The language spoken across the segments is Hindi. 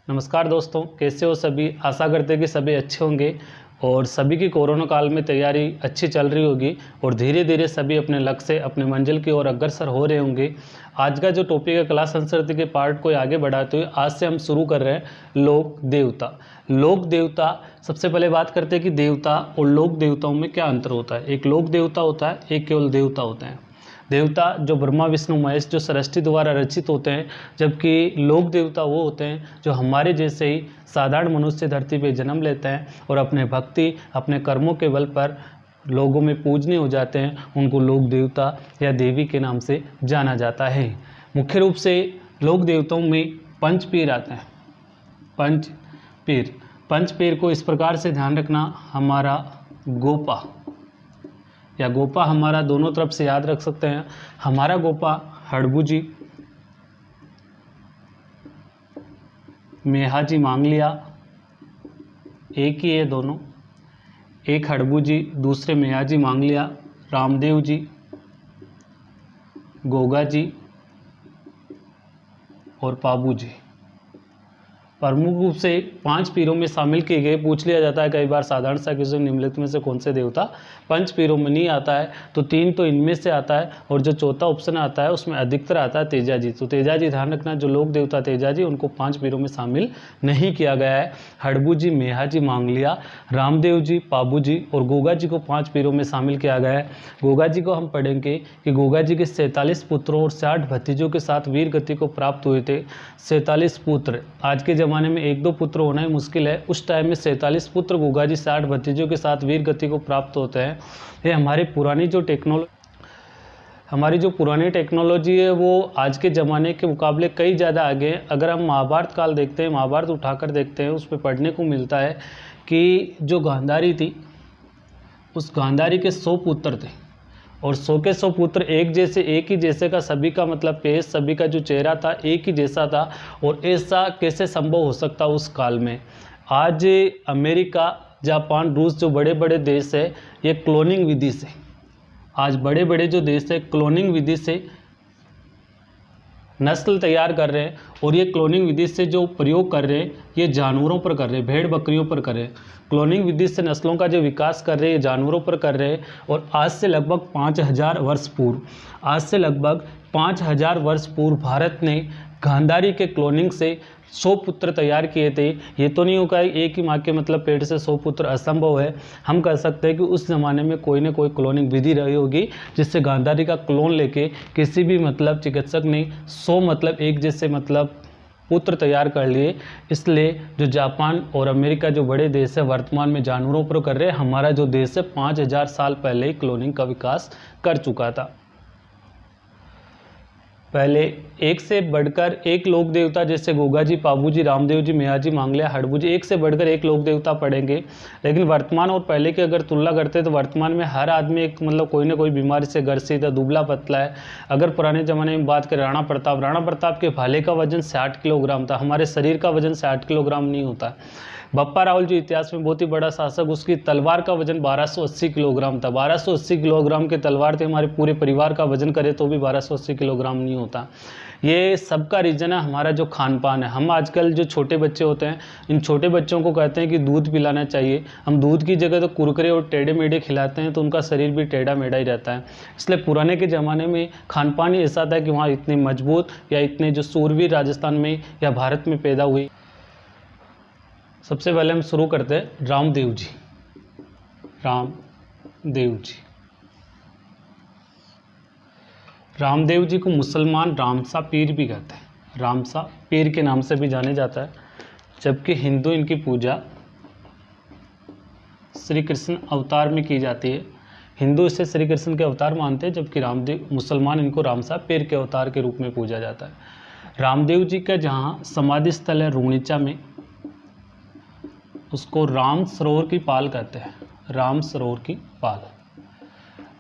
नमस्कार दोस्तों, कैसे हो सभी। आशा करते हैं कि सभी अच्छे होंगे और सभी की कोरोना काल में तैयारी अच्छी चल रही होगी और धीरे धीरे सभी अपने लक्ष्य से अपने मंजिल की ओर अग्रसर हो रहे होंगे। आज का जो टॉपिक है क्लास संस्कृति के पार्ट को आगे बढ़ाते हुए आज से हम शुरू कर रहे हैं लोक देवता। लोक देवता, सबसे पहले बात करते हैं कि देवता और लोक देवताओं में क्या अंतर होता है। एक लोक देवता होता है, एक केवल देवता होते हैं। देवता जो ब्रह्मा विष्णु महेश जो सृष्टि द्वारा रचित होते हैं, जबकि लोक देवता वो होते हैं जो हमारे जैसे ही साधारण मनुष्य धरती पे जन्म लेते हैं और अपने भक्ति अपने कर्मों के बल पर लोगों में पूजनीय हो जाते हैं। उनको लोक देवता या देवी के नाम से जाना जाता है। मुख्य रूप से लोक देवताओं में पंच पीर आते हैं। पंच पीर को इस प्रकार से ध्यान रखना, हमारा गोपा या गोपा हमारा दोनों तरफ से याद रख सकते हैं। हमारा गोपा हड़बू जी, मेहाजी मांगलिया, एक ही है दोनों। एक हड़बू जी, दूसरे मेहाजी मांगलिया, रामदेव जी, गोगा जी और पाबू जी। प्रमुख रूप से 5 पीरों में शामिल किए गए। पूछ लिया जाता है कई बार साधारण सा क्वेश्चन, निम्नलिखित में से कौन से देवता 5 पीरों में नहीं आता है, तो 3 तो इनमें से आता है और जो चौथा ऑप्शन आता है उसमें अधिकतर आता है तेजाजी। तो तेजाजी ध्यान रखना, जो लोक देवता तेजाजी उनको 5 पीरों में शामिल नहीं किया गया है। हड़बू जी, मेहाजी मांगलिया, रामदेव जी, पाबू जी और गोगा जी को 5 पीरों में शामिल किया गया है। गोगा जी को हम पढ़ेंगे कि गोगा जी के 47 पुत्रों और 60 भतीजों के साथ वीर गति को प्राप्त हुए थे। 47 पुत्र, आज के ज़माने में 1-2 पुत्र होना ही मुश्किल है, उस टाइम में 47 पुत्र गोगा जी 60 भतीजों के साथ वीर गति को प्राप्त होते हैं। ये हमारी पुरानी टेक्नोलॉजी है वो आज के ज़माने के मुकाबले कई ज़्यादा आगे है। अगर हम महाभारत काल देखते हैं, महाभारत उठाकर देखते हैं, उस पर पढ़ने को मिलता है कि जो गांधारी थी, उस गांधारी के 100 पुत्र थे और 100 के 100 पुत्र एक ही जैसे का, सभी का मतलब पेश, सभी का जो चेहरा था एक ही जैसा था। और ऐसा कैसे संभव हो सकता उस काल में। आज अमेरिका, जापान, रूस जो बड़े बड़े देश है, ये क्लोनिंग विधि से, आज बड़े बड़े जो देश है क्लोनिंग विधि से नस्ल तैयार कर रहे हैं। और ये क्लोनिंग विधि से जो प्रयोग कर रहे हैं ये जानवरों पर कर रहे हैं, भेड़ बकरियों पर कर रहे हैं। क्लोनिंग विधि से नस्लों का जो विकास कर रहे हैं जानवरों पर कर रहे हैं। और आज से लगभग 5000 वर्ष पूर्व भारत ने गांधारी के क्लोनिंग से 100 पुत्र तैयार किए थे। ये तो नहीं होगा एक ही माँ के मतलब पेट से 100 पुत्र, असंभव है। हम कह सकते हैं कि उस ज़माने में कोई ना कोई क्लोनिंग विधि रही होगी जिससे गांधारी का क्लोन लेके किसी भी मतलब चिकित्सक ने 100 मतलब एक जैसे मतलब पुत्र तैयार कर लिए। इसलिए जो जापान और अमेरिका जो बड़े देश है वर्तमान में जानवरों पर कर रहे हैं, हमारा जो देश है 5000 साल पहले ही क्लोनिंग का विकास कर चुका था। पहले एक से बढ़कर एक लोक देवता, जैसे गोगा जी, पाबू जी, रामदेव जी, मेहाजी मांगलिया, हड़बू जी, एक से बढ़कर एक लोक देवता पढ़ेंगे। लेकिन वर्तमान और पहले की अगर तुलना करते हैं तो वर्तमान में हर आदमी एक मतलब कोई ना कोई बीमारी से ग्रसित है, दुबला पतला है। अगर पुराने ज़माने में बात करें राणा प्रताप के भाले का वजन 60 किलोग्राम था। हमारे शरीर का वजन 60 किलोग्राम नहीं होता। बप्पा राहुल जो इतिहास में बहुत ही बड़ा शासक, उसकी तलवार का वजन 1280 किलोग्राम था। 1280 किलोग्राम की तलवार थी, हमारे पूरे परिवार का वजन करे तो भी 1280 किलोग्राम नहीं होता। ये सबका रीज़न है हमारा जो खान पान है। हम आजकल जो छोटे बच्चे होते हैं, इन छोटे बच्चों को कहते हैं कि दूध पिलाना चाहिए। हम दूध की जगह तो कुरकुरे और टेढ़े मेढ़े खिलाते हैं तो उनका शरीर भी टेढ़ा मेढ़ा ही रहता है। इसलिए पुराने के ज़माने में खान पान ही ऐसा था कि वहाँ इतने मजबूत या इतने जो सूरवीर राजस्थान में या भारत में पैदा हुई। सबसे पहले हम शुरू करते हैं रामदेव जी को मुसलमान रामसा पीर भी कहते हैं। रामसा पीर के नाम से भी जाने जाता है। जबकि हिंदू इनकी पूजा श्री कृष्ण अवतार में की जाती है। हिंदू इसे श्री कृष्ण के अवतार मानते हैं, जबकि मुसलमान इनको रामसा पीर के अवतार के रूप में पूजा जाता है। रामदेव जी का जहाँ समाधि स्थल है रूणीचा में, उसको राम सरोवर की पाल कहते हैं। राम सरोवर की पाल।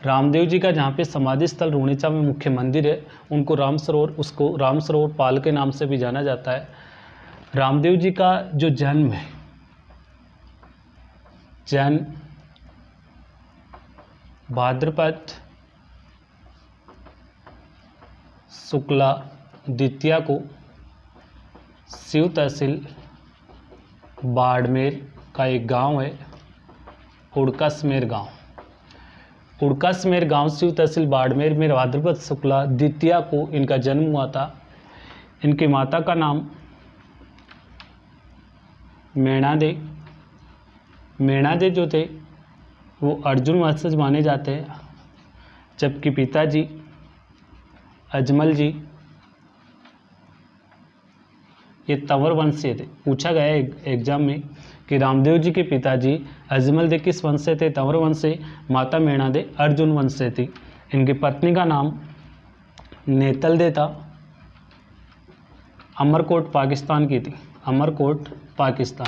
रामदेव जी का जहाँ पे समाधि स्थल रूणीचा में मुख्य मंदिर है, उसको राम सरोवर पाल के नाम से भी जाना जाता है। रामदेव जी का जो जन्म है, भाद्रपद शुक्ला द्वितीया को शिव तहसील बाड़मेर का एक गांव है उड़कसमेर गांव। उड़कसमेर गांव शिव तहसील बाड़मेर में भाद्रपद शुक्ला द्वितीया को इनका जन्म हुआ था। इनकी माता का नाम मेणादे। मेणादे जो थे वो अर्जुन वंशज माने जाते हैं, जबकि पिताजी अजमल जी ये तंवर वंशीय थे। पूछा गया एग्जाम में कि रामदेव जी के पिताजी अजमल दे किस वंश से थे? तंवर वंश से। माता मेणादे अर्जुन वंश से थी। इनकी पत्नी का नाम नेतल दे था, अमरकोट पाकिस्तान की थी। अमरकोट पाकिस्तान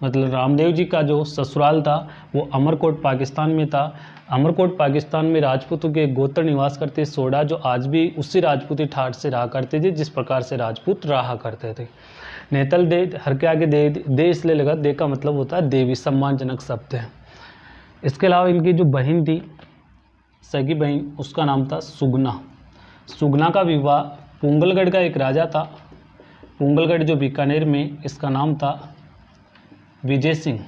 मतलब रामदेव जी का जो ससुराल था वो अमरकोट पाकिस्तान में था। अमरकोट पाकिस्तान में राजपूतों के एक गोत्र निवास करते सोडा, जो आज भी उसी राजपूती ठाट से रहा करते थे जिस प्रकार से राजपूत रहा करते थे। नेतल दे हर के आगे दे इसलिए लगा, दे का मतलब होता है देवी, सम्मानजनक शब्द है। इसके अलावा इनकी जो बहन थी, सगी बहन, उसका नाम था सुगना। सुगना का विवाह पुंगलगढ़ का एक राजा था, पुंगलगढ़ जो बीकानेर में, इसका नाम था विजय सिंह।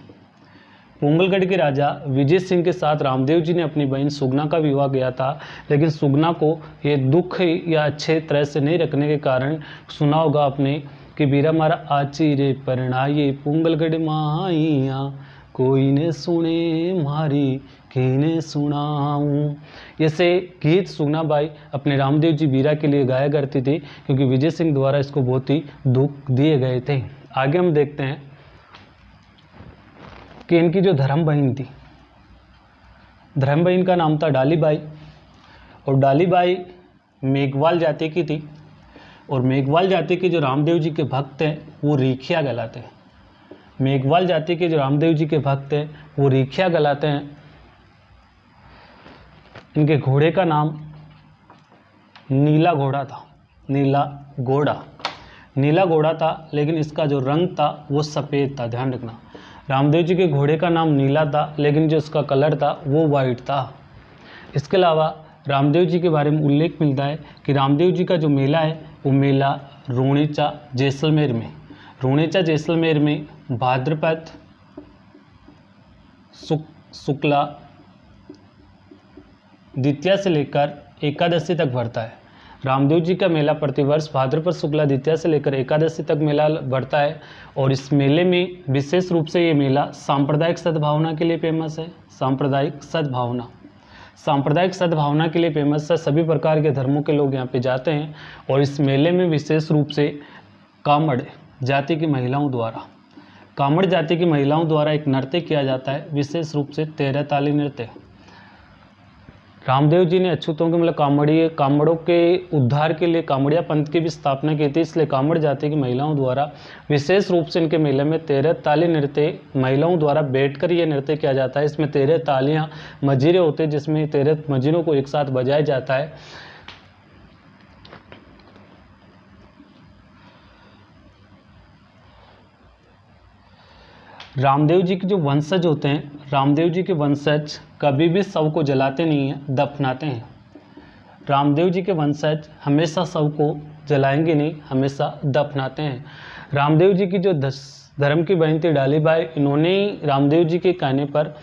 पुंगलगढ़ के राजा विजय सिंह के साथ रामदेव जी ने अपनी बहन सुगना का विवाह किया था, लेकिन सुगना को ये दुख या अच्छे तरह से नहीं रखने के कारण सुना होगा आपने कि बीरा मारा आची रे परणाई पुंगलगढ़ माइया, कोई ने सुने मारी किने सुनाऊं। ऐसे गीत सुगना बाई अपने रामदेव जी बीरा के लिए गाया करती थी, क्योंकि विजय सिंह द्वारा इसको बहुत ही दुख दिए गए थे। आगे हम देखते हैं कि इनकी जो धर्म बहन थी, धर्म बहन का नाम था डालीबाई, और डालीबाई मेघवाल जाति की थी। और मेघवाल जाति के जो रामदेव जी के भक्त हैं वो रीखिया कहलाते हैं। मेघवाल जाति के जो रामदेव जी के भक्त हैं वो रीखिया कहलाते हैं। इनके घोड़े का नाम नीला घोड़ा था, नीला घोड़ा, नीला घोड़ा था, लेकिन इसका जो रंग था वो सफ़ेद था, ध्यान रखना। रामदेव जी के घोड़े का नाम नीला था, लेकिन जो इसका कलर था वो वाइट था। इसके अलावा रामदेव जी के बारे में उल्लेख मिलता है कि रामदेव जी का जो मेला है वो मेला रूणेचा जैसलमेर में, रूणेचा जैसलमेर में भाद्रपद शुक्ला द्वितीया से लेकर एकादशी तक भरता है। रामदेव जी का मेला प्रतिवर्ष भाद्रपद शुक्ला द्वितीया से लेकर एकादशी तक मेला बढ़ता है, और इस मेले में विशेष रूप से ये मेला सांप्रदायिक सद्भावना के लिए फेमस है। सांप्रदायिक सद्भावना, सांप्रदायिक सद्भावना के लिए फेमस है। सभी प्रकार के धर्मों के लोग यहाँ पे जाते हैं, और इस मेले में विशेष रूप से कामड़ जाति की महिलाओं द्वारा, कामड़ जाति की महिलाओं द्वारा एक नृत्य किया जाता है, विशेष रूप से 13 ताली नृत्य। रामदेव जी ने अछूतों के मतलब कामड़ों के उद्धार के लिए कामड़िया पंथ की भी स्थापना की थी, इसलिए कामड़ जाति की महिलाओं द्वारा विशेष रूप से इनके मेले में 13 ताली नृत्य महिलाओं द्वारा बैठकर ये नृत्य किया जाता है। इसमें 13 तालियां मजीरे होते हैं, जिसमें 13 मजीरों को एक साथ बजाया जाता है। रामदेव जी के जो वंशज होते हैं, रामदेव जी के वंशज कभी भी शव को जलाते नहीं हैं, दफनाते हैं। रामदेव जी के वंशज हमेशा शव को जलाएंगे नहीं, हमेशा दफनाते हैं। रामदेव जी की जो धर्म की बहन थी डालीबाई, इन्होंने रामदेव जी के कहने पर,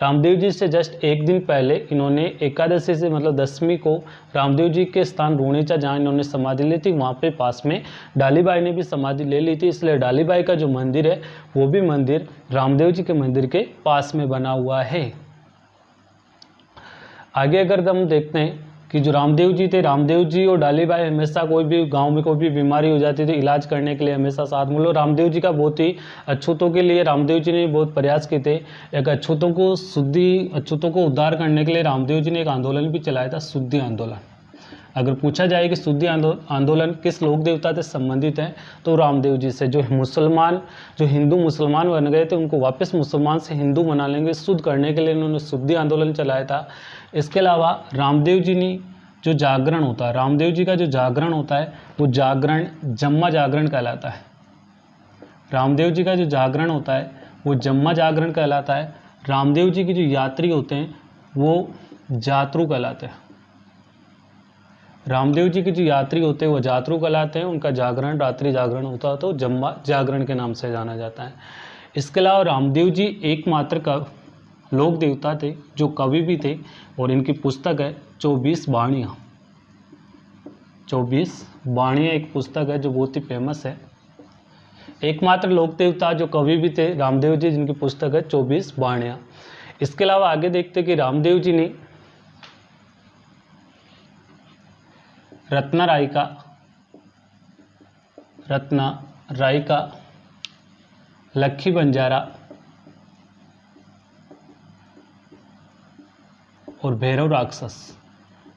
रामदेव जी से जस्ट एक दिन पहले इन्होंने एकादशी से मतलब 10वीं को रामदेव जी के स्थान रूणेचा जहाँ इन्होंने समाधि ली थी, वहाँ पे पास में डालीबाई ने भी समाधि ले ली थी। इसलिए डालीबाई का जो मंदिर है वो भी मंदिर रामदेव जी के मंदिर के पास में बना हुआ है। आगे अगर हम देखते हैं कि जो रामदेव जी थे, रामदेव जी और डालीबाई हमेशा कोई भी गांव में कोई भी बीमारी हो जाती थी, इलाज करने के लिए हमेशा साथ में लो। रामदेव जी का बहुत ही अछूतों के लिए रामदेव जी ने बहुत प्रयास किए थे। एक अछूतों को उद्धार करने के लिए रामदेव जी ने एक आंदोलन भी चलाया था, शुद्धि आंदोलन। अगर पूछा जाए कि शुद्धि आंदोलन किस लोक देवता से संबंधित है, तो रामदेव जी से। जो हिंदू मुसलमान बन गए थे, उनको वापस मुसलमान से हिंदू बना लेंगे, शुद्ध करने के लिए इन्होंने शुद्धि आंदोलन चलाया था। इसके अलावा रामदेव जी ने जो जागरण होता है, रामदेव जी का जो जागरण होता है वो जागरण जम्मा जागरण कहलाता है। रामदेव जी का जो जागरण होता है वो जम्मा जागरण कहलाता है। रामदेव जी के जो यात्री होते हैं वो जातरू कहलाते हैं। रामदेव जी के जो यात्री होते हैं वो जातरू कहलाते हैं। उनका जागरण रात्रि जागरण होता है तो जम्मा जागरण के नाम से जाना जाता है। इसके अलावा रामदेव जी एकमात्र लोक देवता थे जो कवि भी थे, और इनकी पुस्तक है 24 बाणियाँ। 24 बाणियाँ एक पुस्तक है जो बहुत ही फेमस है। एकमात्र लोक देवता जो कवि भी थे रामदेव जी, जिनकी पुस्तक है 24 बाणियाँ। इसके अलावा आगे देखते कि रामदेव जी ने रत्ना रायका, लक्खी बंजारा और भैरव राक्षस,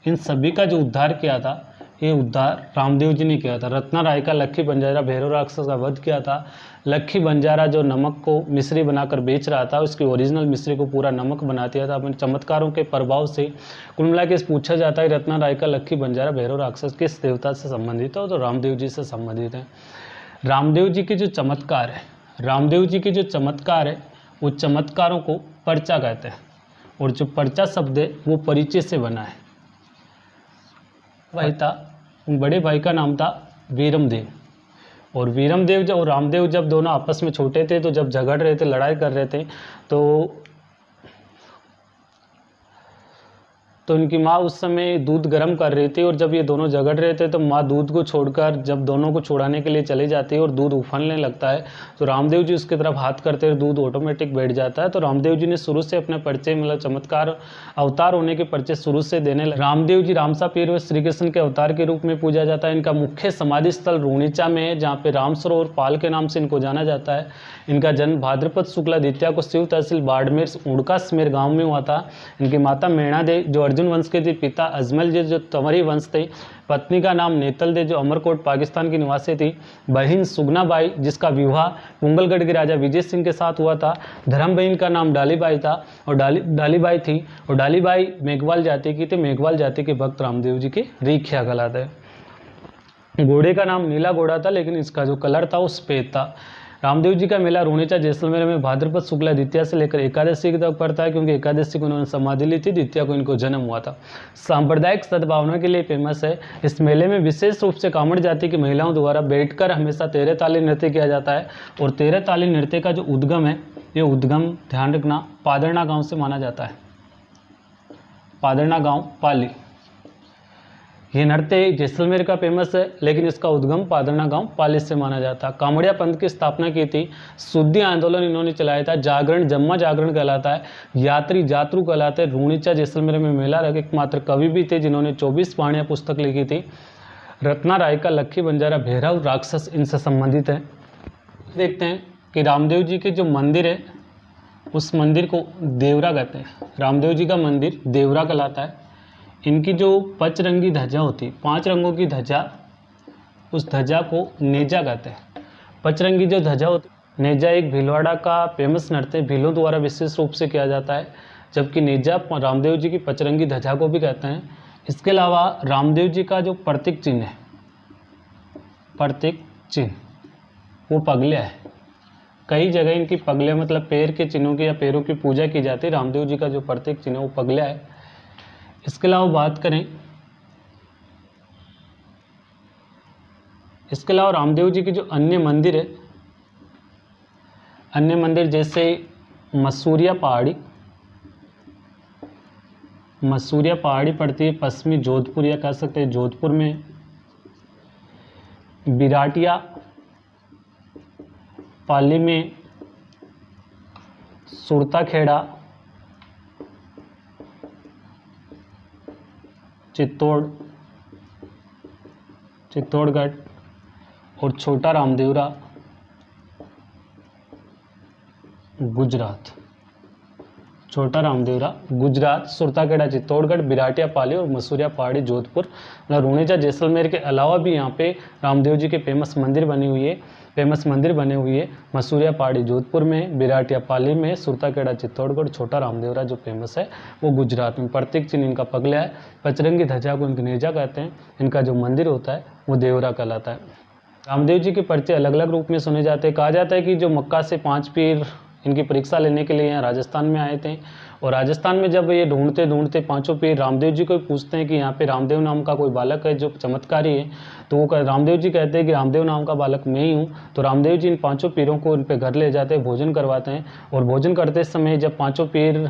इन सभी का जो उद्धार किया था, ये उद्धार रामदेव जी ने किया था। रत्ना रायका, लक्खी बंजारा, भैरव राक्षस का वध किया था। लक्खी बंजारा जो नमक को मिश्री बनाकर बेच रहा था, उसकी ओरिजिनल मिश्री को पूरा नमक बना दिया था अपने चमत्कारों के प्रभाव से। कुल मिला के पूछा जाता है रत्ना रायका, लक्खी बंजारा, भैरव राक्षस किस देवता से संबंधित है, तो रामदेव जी से संबंधित है। रामदेव जी के जो चमत्कार है, वो चमत्कारों को पर्चा कहते हैं, और जो पर्चा शब्द है वो परिचय से बना है। भाई था, बड़े भाई का नाम था वीरमदेव, और वीरमदेव और रामदेव जब दोनों आपस में छोटे थे, तो जब झगड़ रहे थे, लड़ाई कर रहे थे, तो इनकी माँ उस समय दूध गर्म कर रही थी, और जब ये दोनों झगड़ रहे थे तो माँ दूध को छोड़कर जब दोनों को छुड़ाने के लिए चली जाती है और दूध उफनने लगता है, तो रामदेव जी उसकी तरफ हाथ करते हैं, दूध ऑटोमेटिक बैठ जाता है। तो रामदेव जी ने शुरू से अपने परिचय, मतलब चमत्कार अवतार होने के परिचय शुरू से देने लगे। रामदेव जी रामसा पीर व श्री कृष्ण के अवतार के रूप में पूजा जाता है। इनका मुख्य समाधि स्थल रूणीचा में है, जहाँ पे रामसरोवर पाल के नाम से इनको जाना जाता है। इनका जन्म भाद्रपद शुक्ला द्वितीया को शिव तहसील बाड़मेर उड़का स्मेर गाँव में हुआ था। इनकी माता मेणा देव जो अर्जुन वंश के थे, पिता अजमल जी जो तंवरी वंश थे, पत्नी का नाम नेतल दे जो अमरकोट पाकिस्तान की निवासी थी, बहन सुगनाबाई जिसका विवाह कुंभलगढ़ के राजा विजय सिंह के साथ हुआ था, धर्म बहन का नाम डालीबाई था और डालीबाई थी, और डालीबाई मेघवाल जाति की थी। मेघवाल जाति के भक्त रामदेव जी की रीख्या कहलाते हैं। घोड़े का नाम नीला घोड़ा था, लेकिन इसका जो कलर था वो सफेद था। रामदेव जी का मेला रूणीचा जैसलमेर में भाद्रपद शुक्ला द्वितीया से लेकर एकादशी तक पड़ता है, क्योंकि एकादशी को उन्होंने समाधि ली थी, द्वितीया को इनको जन्म हुआ था। सांप्रदायिक सद्भावना के लिए फेमस है। इस मेले में विशेष रूप से कामड़ जाति की महिलाओं द्वारा बैठकर हमेशा 13 ताली नृत्य किया जाता है, और 13 ताली नृत्य का जो उद्गम है, ये उद्गम ध्यान रखना पादरना गाँव से माना जाता है। पादरना गाँव पाली, ये नृत्य जैसलमेर का फेमस है, लेकिन इसका उद्गम पादरना गांव पाली से माना जाता है। कामड़िया पंथ की स्थापना की थी, शुद्धि आंदोलन इन्होंने चलाया था, जागरण जम्मा जागरण कहलाता है, यात्री जातरू कहलाते हैं। रूणीचा जैसलमेर में मेला रख एकमात्र कवि भी थे जिन्होंने 24 बाणियाँ पुस्तक लिखी थी। रत्ना रायका, लक्खी बंजारा, भैरव राक्षस इनसे संबंधित है। देखते हैं कि रामदेव जी के जो मंदिर है, उस मंदिर को देवरा कहते हैं। रामदेव जी का मंदिर देवरा कहलाता है। इनकी जो पंचरंगी ध्वजा होती, 5 रंगों की ध्वजा, उस ध्वजा को नेजा कहते हैं। पंचरंगी जो ध्वजा होती, नेजा एक भीलवाड़ा का फेमस नृत्य भीलों द्वारा विशेष रूप से किया जाता है, जबकि नेजा रामदेव जी की पंचरंगी ध्वजा को भी कहते हैं। इसके अलावा रामदेव जी का जो प्रतीक चिन्ह है, प्रतीक चिन्ह, वो पगले है। कई जगह इनकी पगले मतलब पैर के चिन्हों की या पैरों की पूजा की जाती है। रामदेव जी का जो प्रतीक चिन्ह है वो पगला है। इसके अलावा बात करें, इसके अलावा रामदेव जी के जो अन्य मंदिर है, अन्य मंदिर जैसे मसूरिया पहाड़ी पड़ती है पश्चिमी जोधपुर, या कह सकते हैं जोधपुर में। बिराटिया पाली में, सुरताखेड़ा चित्तौड़गढ़, और छोटा रामदेवरा गुजरात। छोटा रामदेवरा गुजरात, सुरताखेड़ा चित्तौड़गढ़, बिराटिया पाली और मसूरिया पहाड़ी जोधपुर। मतलब रूणीचा जैसलमेर के अलावा भी यहाँ पे रामदेव जी के फेमस मंदिर बनी हुई है। मसूरिया पहाड़ी जोधपुर में, बिराटिया पाली में, सुरताखेड़ा चित्तौड़गढ़, छोटा रामदेवरा जो फेमस है वो गुजरात में। प्रतीक चिन्ह इनका पगला है, पचरंगी ध्वजा को इनकी नेजा कहते हैं। इनका जो मंदिर होता है वो देवरा कहलाता है। रामदेव जी के परिचय अलग अलग रूप में सुने जाते हैं। कहा जाता है कि जो मक्का से 5 पीर इनकी परीक्षा लेने के लिए यहाँ राजस्थान में आए थे। और राजस्थान में जब ये ढूंढते ढूंढते पांचों पीर रामदेव जी को पूछते हैं कि यहाँ पे रामदेव नाम का कोई बालक है जो चमत्कारी है, तो वो रामदेव जी कहते हैं कि रामदेव नाम का बालक मैं ही हूँ। तो रामदेव जी इन पांचों पीरों को इन पे घर ले जाते हैं, भोजन करवाते हैं। और भोजन करते समय जब पांचों पीर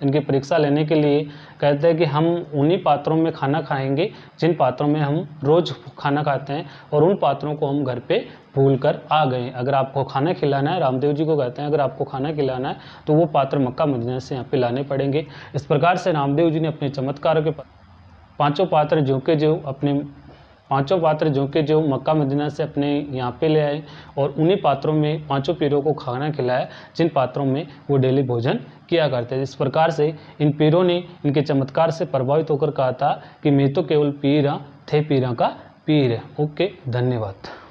इनकी परीक्षा लेने के लिए कहते हैं कि हम उन्हीं पात्रों में खाना खाएंगे जिन पात्रों में हम रोज़ खाना खाते हैं, और उन पात्रों को हम घर पे भूल कर आ गए। अगर आपको खाना खिलाना है, रामदेव जी को कहते हैं अगर आपको खाना खिलाना है तो वो पात्र मक्का मदीना से यहाँ पे लाने पड़ेंगे। इस प्रकार से रामदेव जी ने अपने चमत्कारों के पांचों पात्र जो के जो मक्का मदीना से अपने यहाँ पे ले आए, और उन्हीं पात्रों में पांचों पीरों को खाना खिलाया जिन पात्रों में वो डेली भोजन किया करते थे। इस प्रकार से इन पीरों ने इनके चमत्कार से प्रभावित होकर कहा था कि मैं तो केवल पीर हाँ, थे पीरा का पीर है। ओके, धन्यवाद।